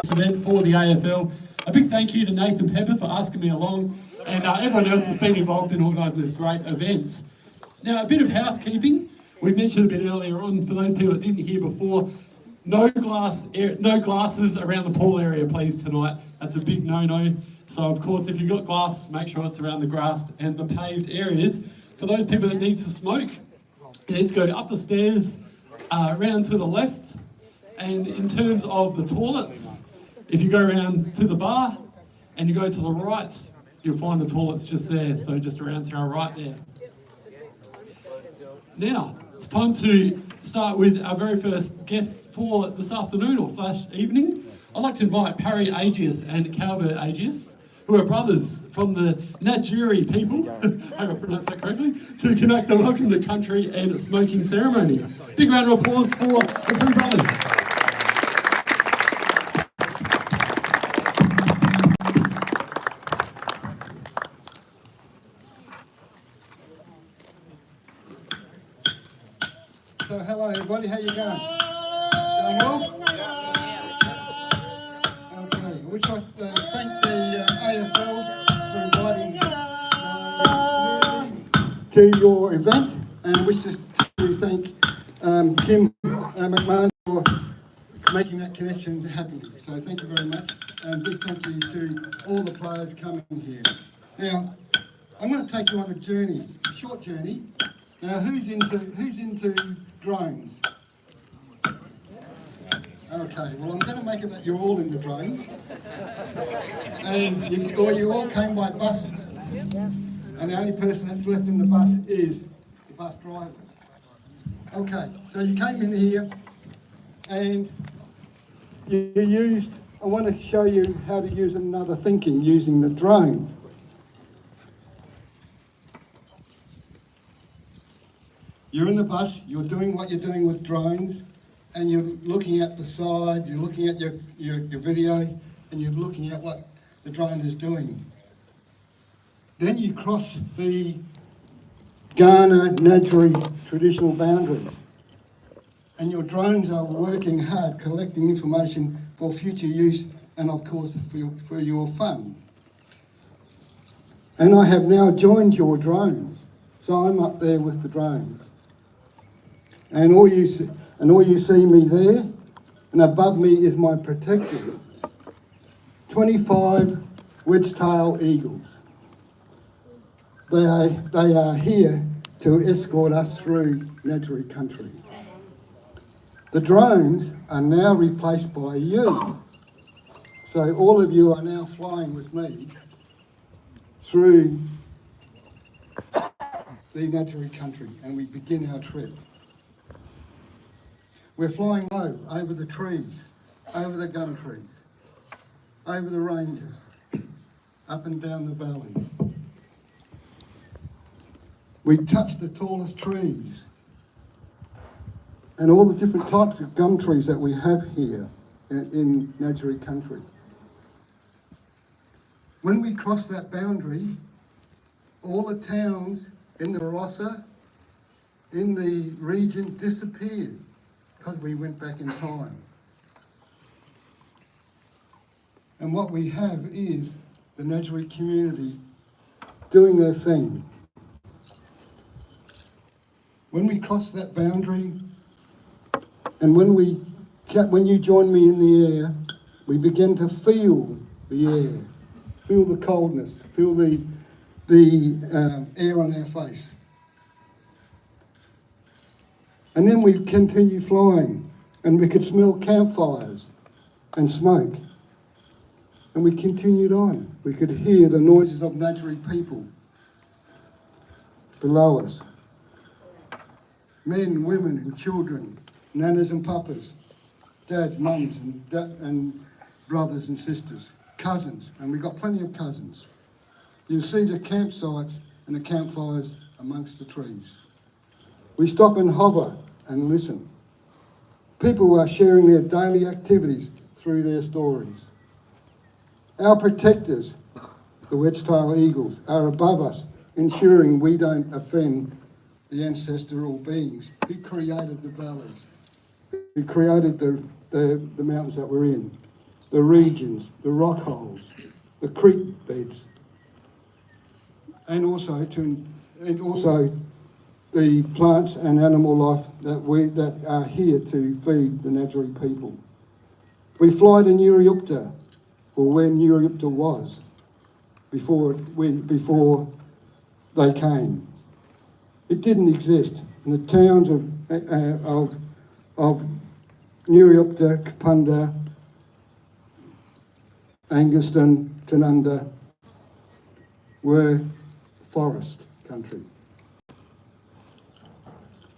Event for the AFL. A big thank you to Nathan Pepper for asking me along, and everyone else that's been involved in organising this great event. Now, a bit of housekeeping. We mentioned a bit earlier on, for those people that didn't hear before, no glasses around the pool area, please, tonight. That's a big no-no. So, of course, if you've got glass, make sure it's around the grass and the paved areas. For those people that need to smoke, you need to go up the stairs, round to the left. And in terms of the toilets, if you go around to the bar and you go to the right, you'll find the toilets just there. So just around to our right there. Now, it's time to start with our very first guests for this afternoon or / evening. I'd like to invite Parry Agius and Calvert Agius, who are brothers from the Najiri people, I hope I pronounced that correctly, to conduct the Welcome to Country and Smoking ceremony. Big round of applause for the two brothers. So hello everybody, how you going? Going well? Okay, I wish I'd thank the AFL for inviting to your event, and I wish to thank Kim McMahon for making that connection happen. So thank you very much, and big thank you to all the players coming here. Now, I'm going to take you on a journey, a short journey. Now, who's into drones? Okay, well I'm going to make it that you're all into drones, and you all came by buses, and the only person that's left in the bus is the bus driver. Okay, so you came in here, and I want to show you how to use another thinking using the drone. You're in the bus, you're doing what you're doing with drones, and you're looking at the side, you're looking at your video, and you're looking at what the drone is doing. Then you cross the Ghana Najiri traditional boundaries, and your drones are working hard, collecting information for future use, and of course for your fun. And I have now joined your drones, so I'm up there with the drones. And all you see me there, and above me is my protectors, 25 wedge-tail eagles. They are here to escort us through Najiri country. The drones are now replaced by you. So all of you are now flying with me through the Najiri country, and we begin our trip. We're flying low over the trees, over the gum trees, over the ranges, up and down the valleys. We touch the tallest trees and all the different types of gum trees that we have here in Najiri country. When we cross that boundary, all the towns in the Barossa, in the region, disappeared because we went back in time. And what we have is the Najiri community doing their thing. When we cross that boundary, and when you join me in the air, we begin to feel the air, feel the coldness, feel the air on our face. And then we continue flying, and we could smell campfires and smoke. And we continued on. We could hear the noises of Najiri people below us. Men, women and children, nanas and papas, dads, mums and brothers and sisters, cousins, and we've got plenty of cousins. You'll see the campsites and the campfires amongst the trees. We stop and hover and listen. People are sharing their daily activities through their stories. Our protectors, the wedge-tailed eagles, are above us, ensuring we don't offend the ancestral beings who created the valleys, who created the mountains that we're in, the regions, the rock holes, the creek beds, and also the plants and animal life that are here to feed the Nadri people. We fly to Nurayupta, or where Nurayupta was, before they came. It didn't exist. And the towns of Nurayupta, Kapunda, Anguston, Tanunda were forest country.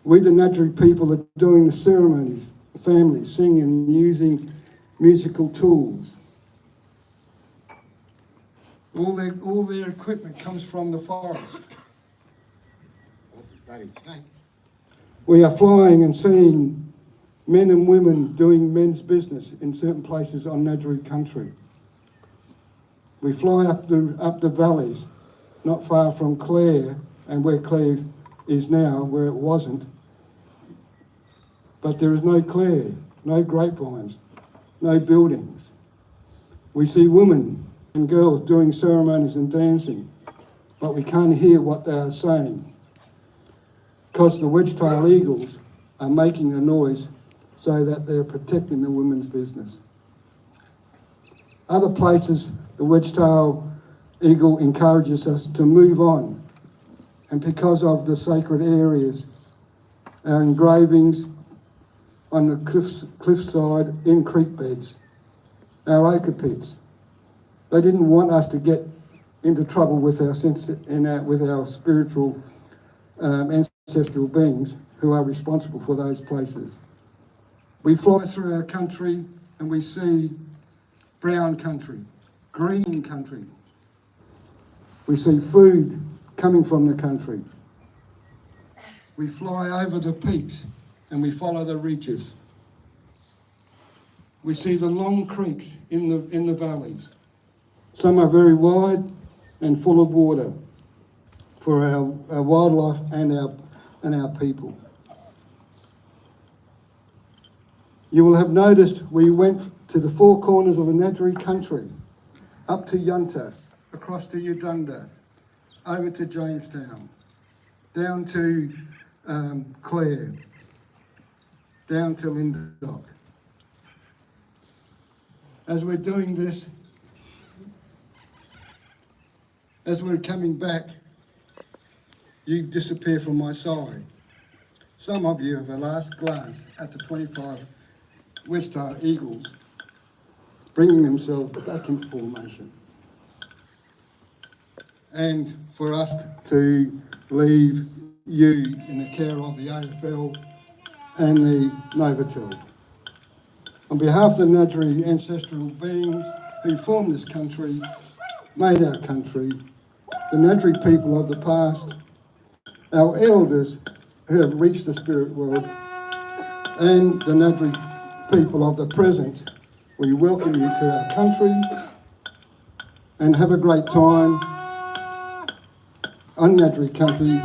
We, the Nadri people, are doing the ceremonies, the families singing and using musical tools. All their equipment comes from the forest. We are flying and seeing men and women doing men's business in certain places on Nadri country. We fly up the valleys, not far from Clare, and where Clare is now, where it wasn't. But there is no Clare, no grapevines, no buildings. We see women and girls doing ceremonies and dancing, but we can't hear what they are saying because the wedge-tailed eagles are making a noise so that they're protecting the women's business. Other places, the wedge-tailed eagle encourages us to move on, and because of the sacred areas, our engravings on the cliffside in creek beds, our ochre pits. They didn't want us to get into trouble with our spiritual ancestral beings who are responsible for those places. We fly through our country and we see brown country, green country. We see food coming from the country. We fly over the peaks and we follow the ridges. We see the long creeks in the valleys. Some are very wide and full of water for our wildlife and our people. You will have noticed we went to the four corners of the Nadri country, up to Yunta, across to Udunda, over to Jamestown, down to Clare, down to Lindock. As we're doing this, as we're coming back, you disappear from my side. Some of you have a last glance at the 25 wedge-tailed eagles bringing themselves back into formation. And for us to leave you in the care of the AFL and the Novotel. On behalf of the Nadri ancestral beings who formed this country, made our country, the Nadri people of the past, our elders who have reached the spirit world, and the Nadri people of the present, we welcome you to our country and have a great time on Nadri country,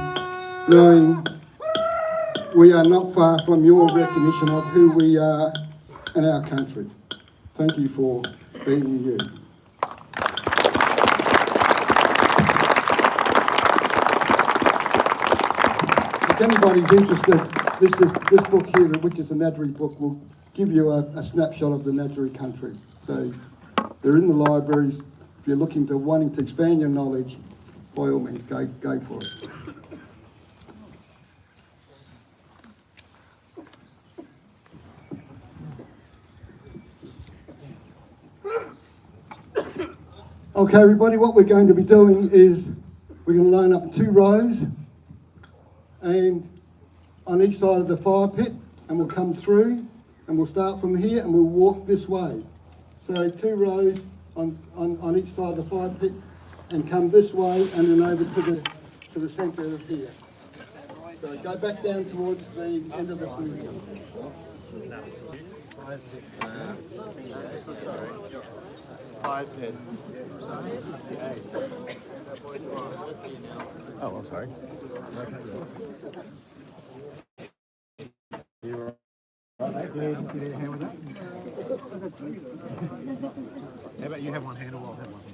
knowing we are not far from your recognition of who we are and our country. Thank you for being you. If anybody's interested, this book here, which is a Nadri book, will give you a snapshot of the Nadri country. So they're in the libraries. If you're wanting to expand your knowledge, by all means, go for it. Okay, everybody, what we're going to be doing is we're going to line up 2 rows and on each side of the fire pit, and we'll come through, and we'll start from here, and we'll walk this way. So 2 rows on each side of the fire pit, and come this way, and then over to the centre of here. So go back down towards the end of the swimming pool. Oh, I'm sorry. You were right, mate. You need a hand with that? How about you have one hand or I'll have one hand?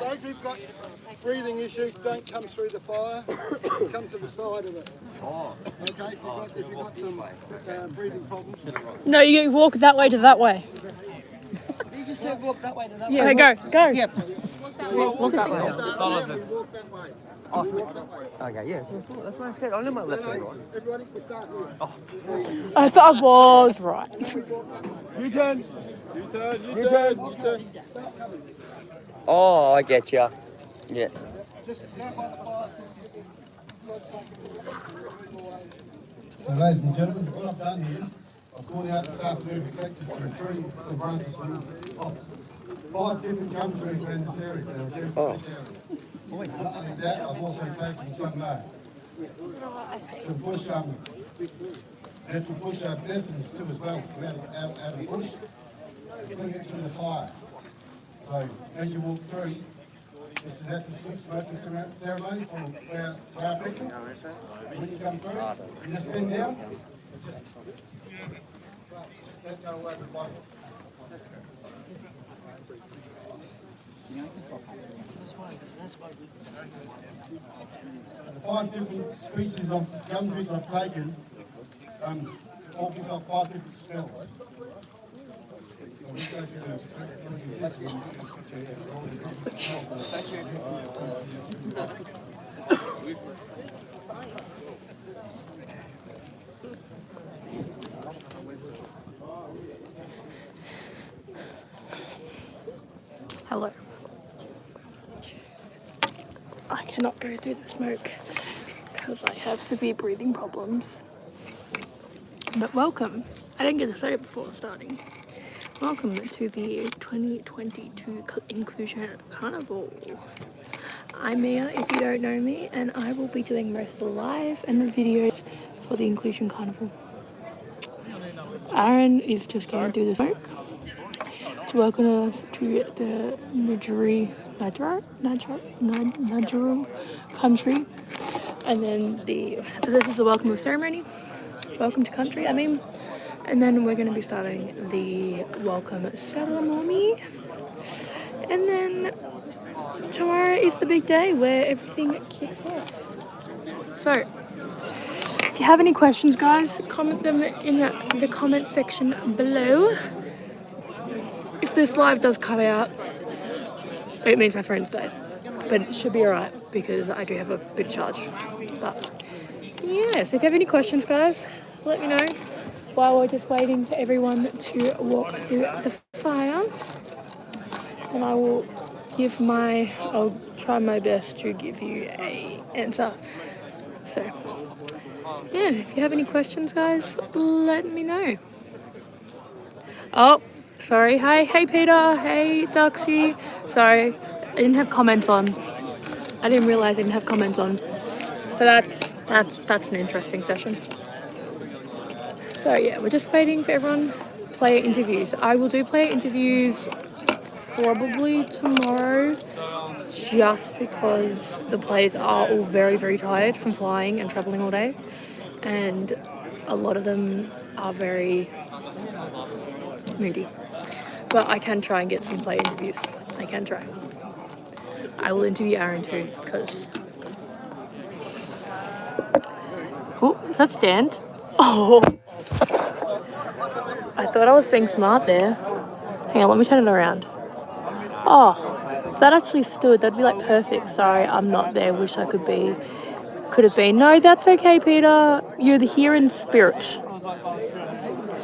Those who've got breathing issues, don't come through the fire. Come to the side of it. Okay, if you've got some breathing problems. No, you walk that way to that way. You just said walk that way to that Yeah, okay, go. Yep. Walk that way. Follow the. Walk that way. Okay, yeah. That's what I said. I know my left and right. Everybody, we start here. I thought I was right. Oh, I get ya. Yeah. So, ladies and gentlemen, what I've done here, I've gone out this afternoon and collected some branches from 5 different gum trees around this area that are very this area. Not only that, I've also taken some bush natural bush medicines too as well, out of the bush, putting it through the fire. So as you walk through, this is natural bush smoking ceremony for our people. When you come through, you just bend down. Don't go away the bottom. The 5 different species of gum trees I've taken all give off 5 different smells. So we go through the system. Hello. I cannot go through the smoke because I have severe breathing problems. But welcome. I didn't get to say it before starting. Welcome to the 2022 Inclusion Carnival. I'm Mia, if you don't know me, and I will be doing most of the lives and the videos for the Inclusion Carnival. Aaron is just going through the smoke to welcome us to the Nigeru country, and then so this is the welcome ceremony. Welcome to country, I mean. And then we're going to be starting the welcome ceremony. And then tomorrow is the big day where everything kicks off. So, if you have any questions, guys, comment them in the comment section below. If this live does cut out, it means my phone's dead. But it should be alright because I do have a bit of charge. But, yeah, so if you have any questions, guys, let me know. While we're just waiting for everyone to walk through the fire, and I'll try my best to give you a answer. So, yeah, if you have any questions, guys, let me know. Oh, sorry. Hey Peter. Hey Duxie. Sorry, I didn't have comments on. I didn't realize I didn't have comments on. So that's an interesting session. So yeah, we're just waiting for everyone. Player interviews. I will do player interviews probably tomorrow, just because the players are all very, very tired from flying and traveling all day, and a lot of them are very moody. But I can try and get some player interviews. I can try. I will interview Aaron too, because... Oh, is that stand? Oh! I thought I was being smart there. Hang on, let me turn it around. Oh, if that actually stood, that'd be like perfect. Sorry, I'm not there. Wish I could be. Could have been. No, that's okay, Peter. You're here in spirit.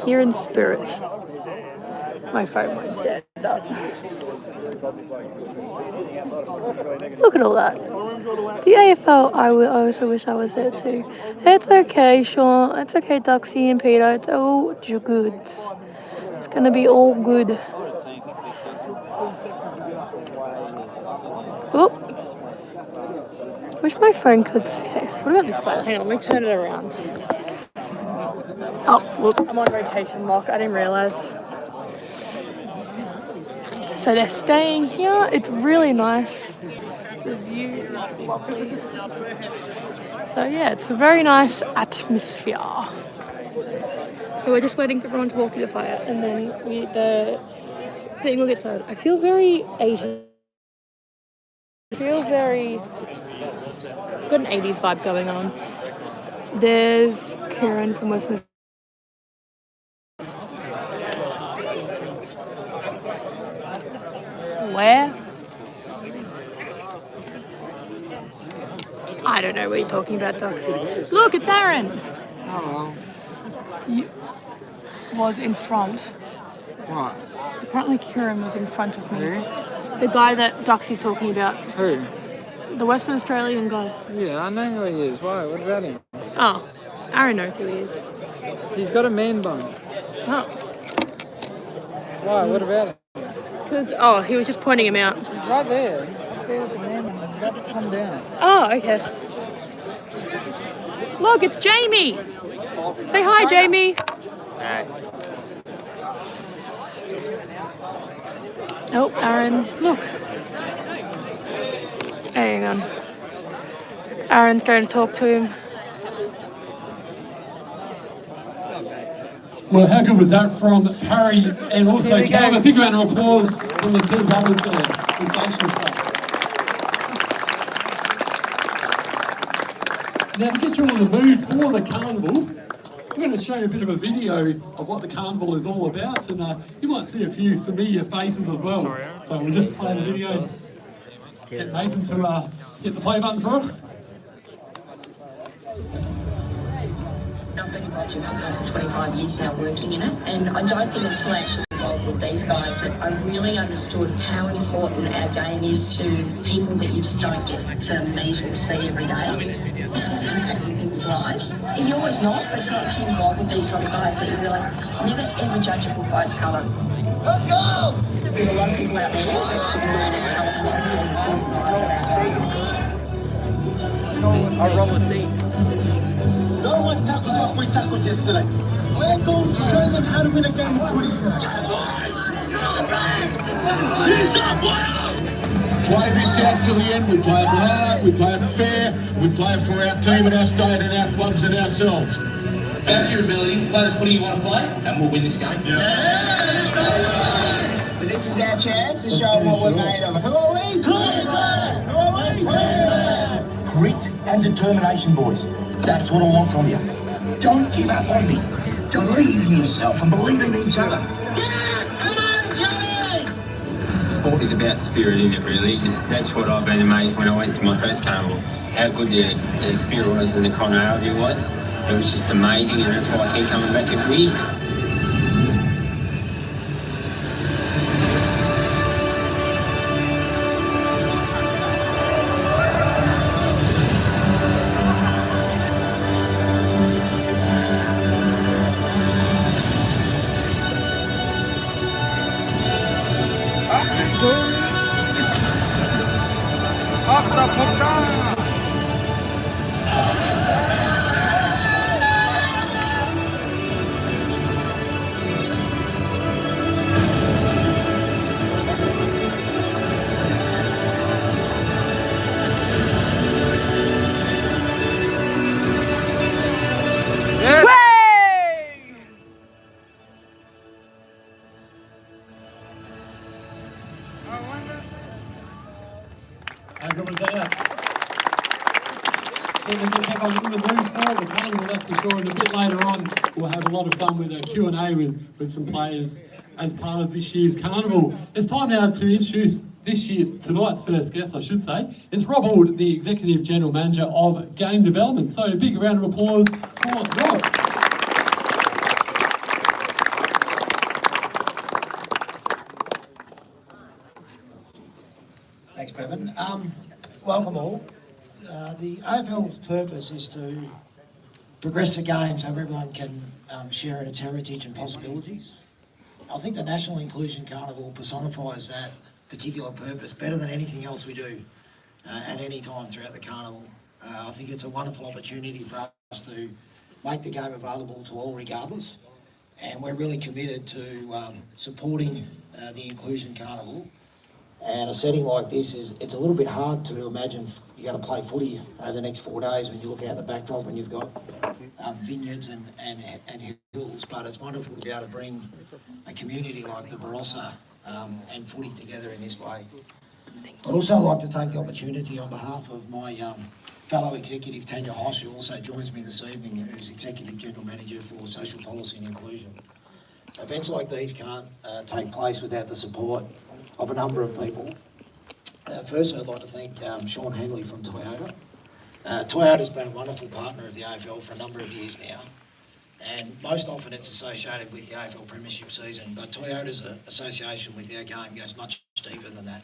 Here in spirit. My phone won't stand up. Look at all that. The AFL, I also wish I was there too. It's okay, Sean. It's okay, Duxie and Peter. It's all goods. It's gonna be all good. Oop. Wish my phone could. Okay, so what about this side? Hang on, let me turn it around. Oh, look, I'm on rotation lock. I didn't realise. So they're staying here. It's really nice. The view is lovely. So yeah, it's a very nice atmosphere. So we're just waiting for everyone to walk to the fire, and then the thing will get started. I feel very Asian. I feel very. I've got an 80s vibe going on. There's Kieran from Western. Where? I don't know what you're talking about, Ducks. Look, it's Aaron. Oh, You was in front. what? Apparently Kieran was in front of me. Who? The guy that Duxie's talking about. Who? The Western Australian guy. Yeah, I know who he is. Why? What about him? Oh, Aaron knows who he is. He's got a man bun. Oh. Why? What about him? Because, he was just pointing him out. He's right there. He's up there with the man bun. He's about to come down. Oh, okay. Look, it's Jamie. Say hi, Jamie. Hey. Oh, Aaron. Look. Hang on. Aaron's going to talk to him. Well, how good was that from Harry and also Here we Cam? go. A big round of applause from the two brothers there. Sensational stuff. Now, to get you all in the mood for the carnival, we're going to show you a bit of a video of what the carnival is all about, and you might see a few familiar faces as well. So we'll just play the video. Get Nathan to hit the play button for us. I've been involved in football for 25 years now, working in it, and I don't think until I actually involved with these guys that I really understood how important our game is to people that you just don't get to meet or see every day. This is impacting people's lives. And you're always not, but it's not until you're involved with these sort of guys that you realise never ever judge a book by its colour. Let's go! There's a lot of people out there that can learn and help a lot from the guys at our size. I'll roll a seat. No one tackled what we tackled yesterday. We're going to show them how to win a game of footy. Play this out till the end. We play it hard, we play it fair, we play it for our team and our state and our clubs and ourselves. Back to your ability, play the footy you want to play, and we'll win this game. But this is our chance to show them what we're made of. Who are we? Queensland! Who are we? Queensland! Grit and determination, boys. That's what I want from you. Don't give up on me. Believe in yourself and believe in each other. Yeah! Come on, Johnny! Sport is about spirit in it, really. And that's what I've been amazed when I went to my first carnival. How good the spirit was and the camaraderie was. It was just amazing, and that's why I keep coming back every year. How good was that? So we'll just have on in the mood for the carnival, that's for sure. And a bit later on, we'll have a lot of fun with a Q&A with some players as part of this year's carnival. It's time now to introduce tonight's first guest, I should say. It's Rob Ord, the Executive General Manager of Game Development. So a big round of applause for Rob. Thanks, Bevan. Welcome all. The AFL's purpose is to progress the game so everyone can share in its heritage and possibilities. I think the National Inclusion Carnival personifies that particular purpose better than anything else we do at any time throughout the carnival. I think it's a wonderful opportunity for us to make the game available to all regardless, and we're really committed to supporting the Inclusion Carnival. And a setting like this it's a little bit hard to imagine you're going to play footy over the next 4 days when you look out the backdrop and you've got vineyards and hills, but it's wonderful to be able to bring a community like the Barossa and footy together in this way. I'd also like to take the opportunity on behalf of my fellow executive Tanya Hoss, who also joins me this evening, who's Executive General Manager for Social Policy and Inclusion. Events like these can't take place without the support of a number of people. First, I'd like to thank Sean Hanley from Toyota. Toyota's been a wonderful partner of the AFL for a number of years now, and most often it's associated with the AFL Premiership season, but Toyota's association with our game goes much deeper than that.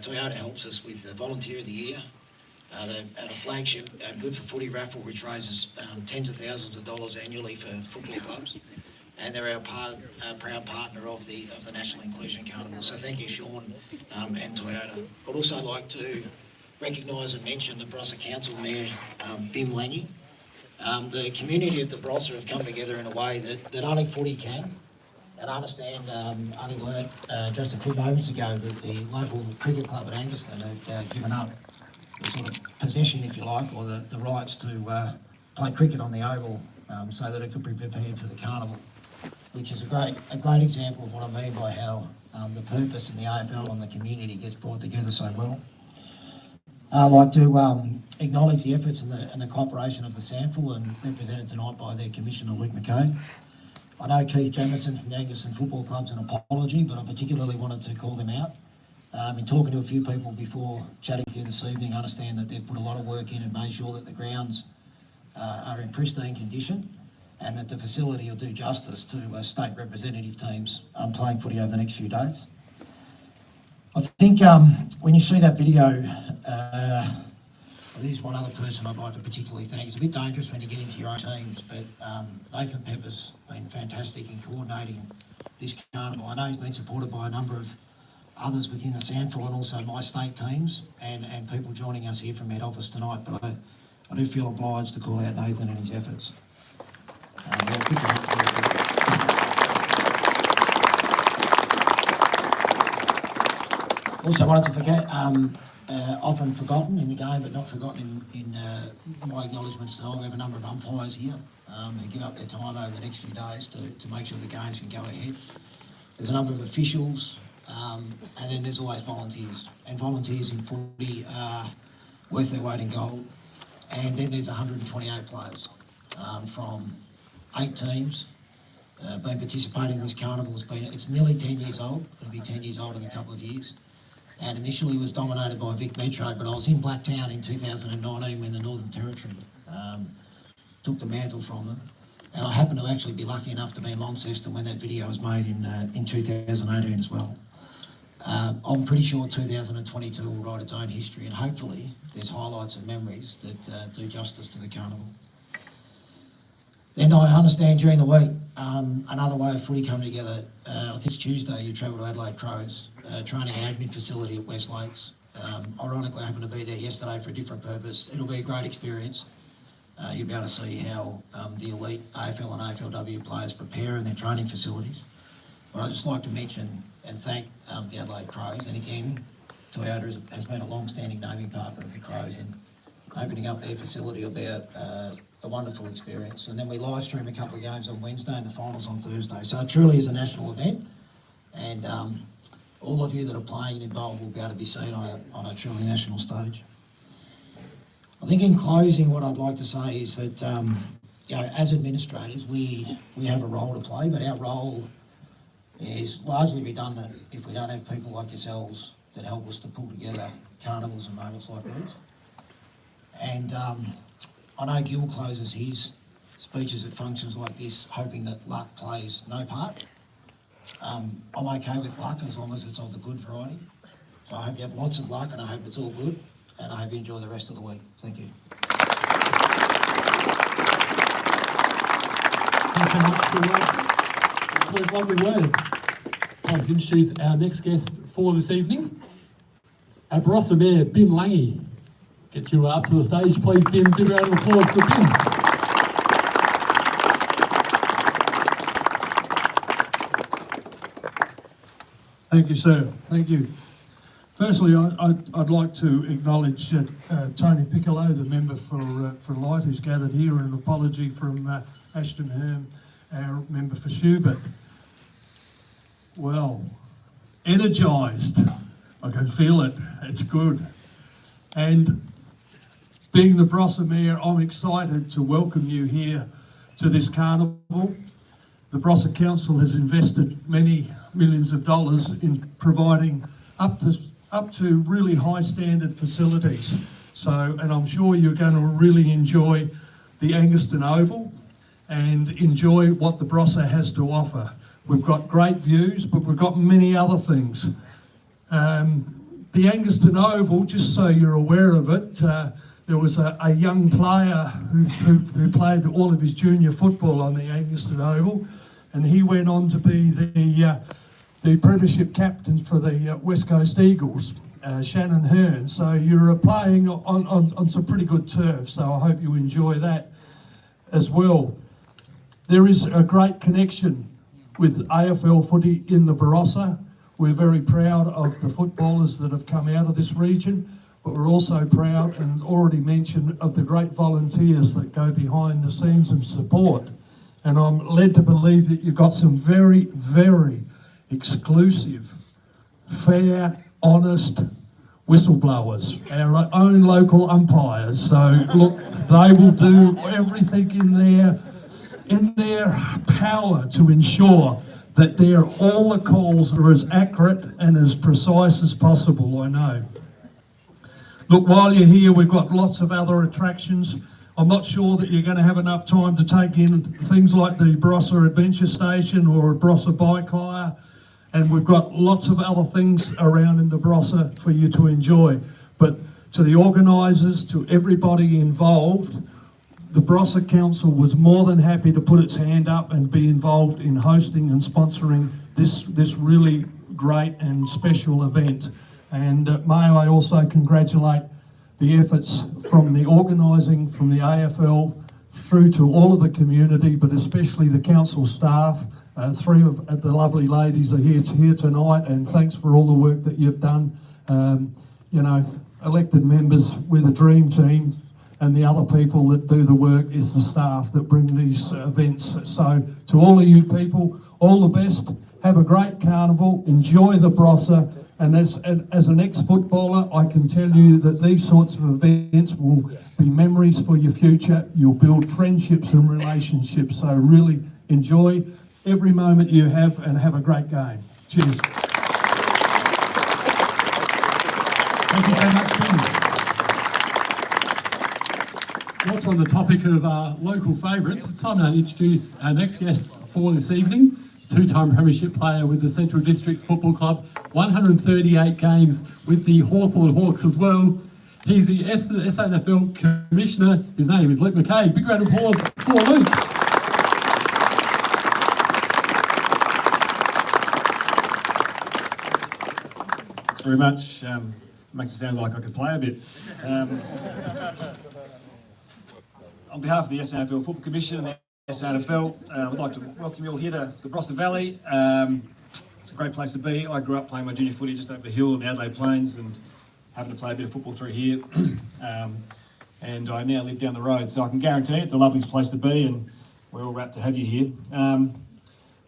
Toyota helps us with the Volunteer of the Year, a flagship Good for Footy raffle which raises tens of thousands of dollars annually for football clubs. And they're our proud partner of the National Inclusion Carnival. So thank you, Sean and Toyota. I'd also like to recognise and mention the Barossa Council Mayor, Bim Lange. The community of the Barossa have come together in a way that only footy can. And I understand, only learnt just a few moments ago that the local cricket club at Angaston had given up the sort of possession, if you like, or the rights to play cricket on the oval so that it could be prepared for the carnival, which is a great example of what I mean by how the purpose in the AFL and the community gets brought together so well. I'd like to acknowledge the efforts and the cooperation of the SANFL and represented tonight by their Commissioner Luke McKay. I know Keith Jamieson from the Angaston Football Club's an apology, but I particularly wanted to call them out. In talking to a few people before chatting to you this evening, I understand that they've put a lot of work in and made sure that the grounds are in pristine condition, and that the facility will do justice to state representative teams playing footy over the next few days. I think when you see that video, there's one other person I'd like to particularly thank. It's a bit dangerous when you get into your own teams, but Nathan Pepper's been fantastic in coordinating this carnival. I know he's been supported by a number of others within the SANFL and also my state teams and people joining us here from head office tonight, but I do feel obliged to call out Nathan and his efforts. Also wanted to forget, often forgotten in the game but not forgotten in my acknowledgements tonight. We have a number of umpires here who give up their time over the next few days to make sure the games can go ahead. There's a number of officials and then there's always volunteers, and volunteers in footy are worth their weight in gold. And then there's 128 players from 8 teams been participating in this carnival. It's nearly 10 years old. It'll be 10 years old in a couple of years. And initially was dominated by Vic Metro, but I was in Blacktown in 2019 when the Northern Territory took the mantle from them. And I happened to actually be lucky enough to be in Launceston when that video was made in 2018 as well. I'm pretty sure 2022 will write its own history, and hopefully there's highlights and memories that do justice to the carnival. Then I understand during the week, another way of footy coming together. I think it's Tuesday, you travel to Adelaide Crows, training and admin facility at West Lakes. Ironically, I happened to be there yesterday for a different purpose. It'll be a great experience. You'll be able to see how the elite AFL and AFLW players prepare in their training facilities. But I'd just like to mention and thank the Adelaide Crows, and again, Toyota has been a long-standing naming partner of the Crows, and opening up their facility will be a wonderful experience. And then we live stream a couple of games on Wednesday and the finals on Thursday. So it truly is a national event, and all of you that are playing and involved will be able to be seen on a truly national stage. I think in closing, what I'd like to say is that as administrators, we have a role to play, but our role is largely redundant if we don't have people like yourselves that help us to pull together carnivals and moments like these. And I know Gil closes his speeches at functions like this hoping that luck plays no part. I'm okay with luck as long as it's of the good variety. So I hope you have lots of luck and I hope it's all good, and I hope you enjoy the rest of the week. Thank you. Thanks so much for those lovely words. Time to introduce our next guest for this evening, our Barossa Mayor, Bim Lange. Get you up to the stage, please, Bim. Big round of applause for Bim. Thank you, sir. Thank you. Firstly, I'd like to acknowledge Tony Piccolo, the member for Light, who's gathered here, and an apology from Ashton Herm, our member for Schubert. Well, energised. I can feel it. It's good. And being the Barossa Mayor, I'm excited to welcome you here to this carnival. The Barossa Council has invested many millions of dollars in providing up to really high standard facilities. So, and I'm sure you're going to really enjoy the Angaston Oval and enjoy what the Barossa has to offer. We've got great views, but we've got many other things. The Angaston Oval, just so you're aware of it, there was a young player who played all of his junior football on the Angaston Oval, and he went on to be the premiership captain for the West Coast Eagles, Shannon Hearn. So you're playing on some pretty good turf, so I hope you enjoy that as well. There is a great connection with AFL footy in the Barossa. We're very proud of the footballers that have come out of this region, but we're also proud, and already mentioned, of the great volunteers that go behind the scenes and support. And I'm led to believe that you've got some very, very exclusive, fair, honest whistleblowers, our own local umpires. So look, they will do everything in their power to ensure that all the calls are as accurate and as precise as possible, I know. Look, while you're here, we've got lots of other attractions. I'm not sure that you're going to have enough time to take in things like the Barossa Adventure Station or a Barossa Bike Hire, and we've got lots of other things around in the Barossa for you to enjoy. But to the organisers, to everybody involved, the Barossa Council was more than happy to put its hand up and be involved in hosting and sponsoring this really great and special event. And may I also congratulate the efforts from the organising, from the AFL, through to all of the community, but especially the council staff. Three of the lovely ladies are here tonight, and thanks for all the work that you've done. You know, elected members, we're the dream team, and the other people that do the work is the staff that bring these events. So to all of you people, all the best. Have a great carnival, enjoy the Barossa, and as an ex-footballer, I can tell you that these sorts of events will be memories for your future. You'll build friendships and relationships, so really enjoy every moment you have and have a great game. Cheers. Thank you so much, Bim. Whilst we're on the topic of local favourites, it's time to introduce our next guest for this evening. Two-time premiership player with the Central Districts Football Club, 138 games with the Hawthorn Hawks as well. He's the SANFL Commissioner. His name is Luke McKay. Big round of applause for Luke. Thanks very much. Makes it sound like I could play a bit. On behalf of the SANFL Football Commission and the SANFL, we'd like to welcome you all here to the Barossa Valley. It's a great place to be. I grew up playing my junior footy just over the hill in the Adelaide Plains and having to play a bit of football through here. And I now live down the road, so I can guarantee it's a lovely place to be, and we're all rapt to have you here.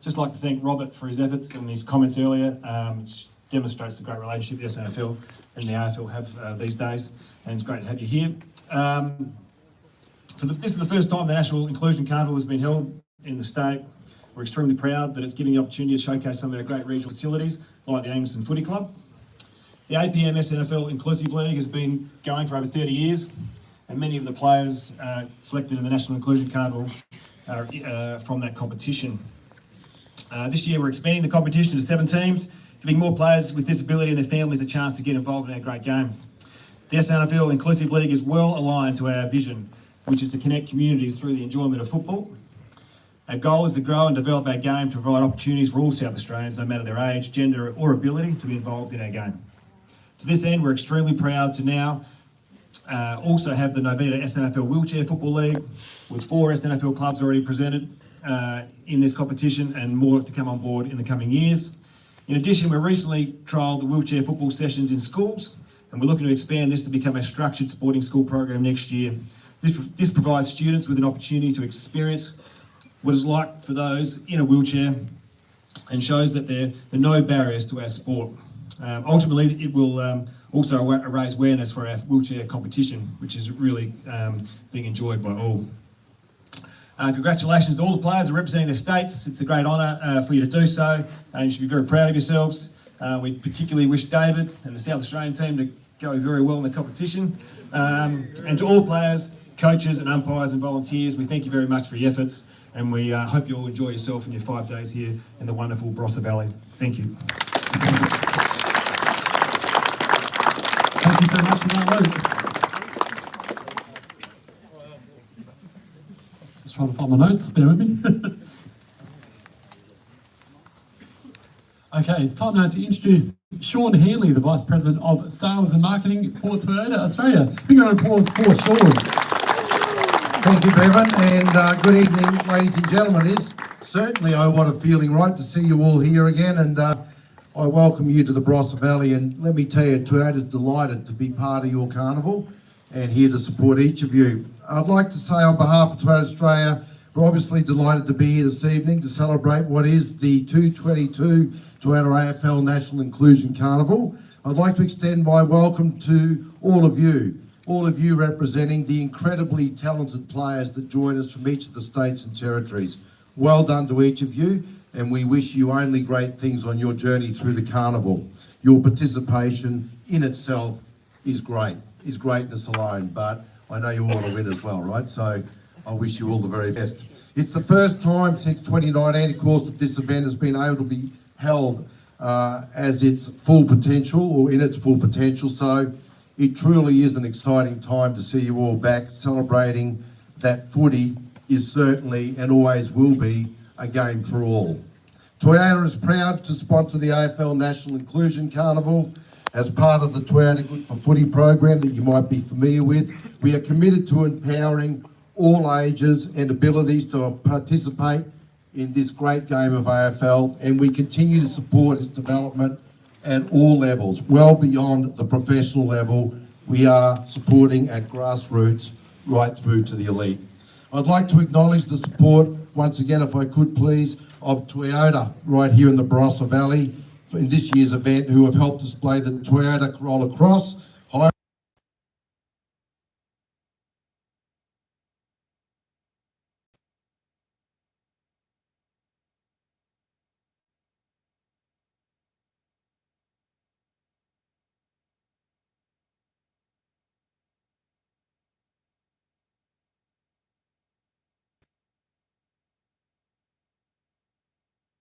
Just like to thank Robert for his efforts and his comments earlier, which demonstrates the great relationship the SANFL and the AFL have these days, and it's great to have you here. This is the first time the National Inclusion Carnival has been held in the state. We're extremely proud that it's giving the opportunity to showcase some of our great regional facilities, like the Angaston Footy Club. The APM SNFL Inclusive League has been going for over 30 years, and many of the players selected in the National Inclusion Carnival are from that competition. This year we're expanding the competition to 7 teams, giving more players with disability and their families a chance to get involved in our great game. The SNFL Inclusive League is well aligned to our vision, which is to connect communities through the enjoyment of football. Our goal is to grow and develop our game to provide opportunities for all South Australians, no matter their age, gender or ability, to be involved in our game. To this end, we're extremely proud to now also have the Novita SNFL Wheelchair Football League, with 4 SNFL clubs already presented in this competition and more to come on board in the coming years. In addition, we recently trialled the wheelchair football sessions in schools, and we're looking to expand this to become a structured sporting school program next year. This provides students with an opportunity to experience what it's like for those in a wheelchair, and shows that there are no barriers to our sport. Ultimately, it will also raise awareness for our wheelchair competition, which is really being enjoyed by all. Congratulations to all the players who are representing their states. It's a great honour for you to do so, and you should be very proud of yourselves. We particularly wish David and the South Australian team to go very well in the competition. And to all players, coaches and umpires and volunteers, we thank you very much for your efforts, and we hope you all enjoy yourself in your 5 days here in the wonderful Barossa Valley. Thank you. Thank you so much for that, Luke. Just trying to find my notes, bear with me. Okay, it's time now to introduce Sean Hanley, the Vice President of Sales and Marketing for Toyota Australia. Big round of applause for Sean. Thank you, Bevan, and good evening, ladies and gentlemen. It is certainly, what a feeling, right, to see you all here again, and I welcome you to the Barossa Valley, and let me tell you, Toyota's delighted to be part of your carnival and here to support each of you. I'd like to say on behalf of Toyota Australia, we're obviously delighted to be here this evening to celebrate what is the 2022 Toyota AFL National Inclusion Carnival. I'd like to extend my welcome to all of you representing the incredibly talented players that join us from each of the states and territories. Well done to each of you, and we wish you only great things on your journey through the carnival. Your participation in itself is great, is greatness alone, but I know you all want to win as well, right? So I wish you all the very best. It's the first time since 2019, of course, that this event has been able to be held as its full potential, or in its full potential. So it truly is an exciting time to see you all back celebrating that footy is certainly and always will be a game for all. Toyota is proud to sponsor the AFL National Inclusion Carnival as part of the Toyota Good for Footy program that you might be familiar with. We are committed to empowering all ages and abilities to participate in this great game of AFL, and we continue to support its development at all levels, well beyond the professional level. We are supporting at grassroots right through to the elite. I'd like to acknowledge the support, once again, if I could please, of Toyota right here in the Barossa Valley in this year's event, who have helped display the Toyota Corolla Cross,